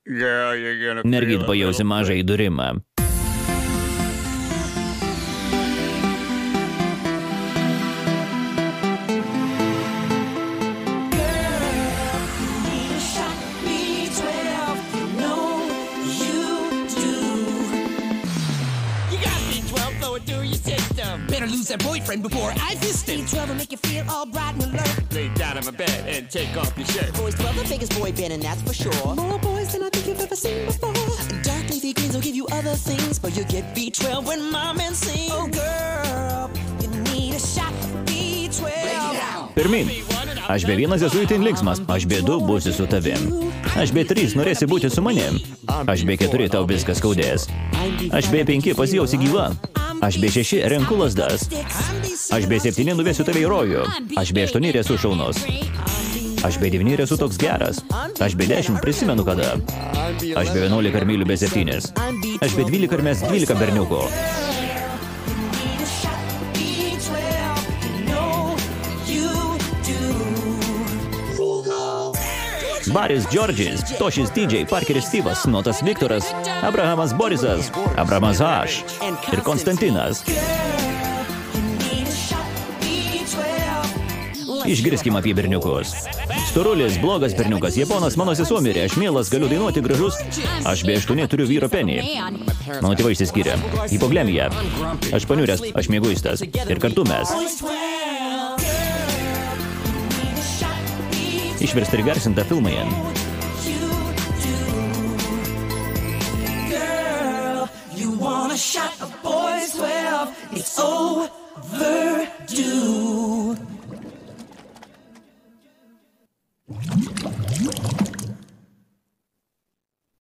Mergyt pajausi mažą įdurimą. Better lose that boyfriend before I fist him. B12 will make you feel all bright and alert. Lay down on my bed and take off your shirt. Boys 12, the biggest boy band, and that's for sure. More boys than I think you've ever seen before. Dark leafy greens will give you other things, but you get B12 when my men sing. Oh girl, you need a shot of B12. Pirmin. Aš B1 esu itin linksmas, aš B2 būsiu su tavim. Aš B3 norėsi būti su manim. Aš B4 tau viskas skaudės. Aš B5 pasijausi gyva. Aš B6 renku lasdas. Aš B7 nuvesiu tave į rojų. Aš B8 esu šaunus. Aš B9 esu toks geras. Aš B10 prisimenu kada. Aš B11 ir myliu B7. Aš B12 ir mes 12 berniukų. Baris Džordžis, Tošis DJ, Parkeris Styvas, Notas Viktoras, Abrahamas Borisas, Abrahamas Aš ir Konstantinas. Išgirskim apie berniukus. Storulis, blogas berniukas, japonas, mano sesuo mirė, aš mielas, galiu dainuoti gražus. Aš B8 turiu vyro penį. Mano tėvai išsiskyrė. Hipoglemija. Aš paniuręs, aš mieguistas. Ir kartu mes. Išversta ir garsinta filmai. Girl, you want a shot of boys 12. It's overdue.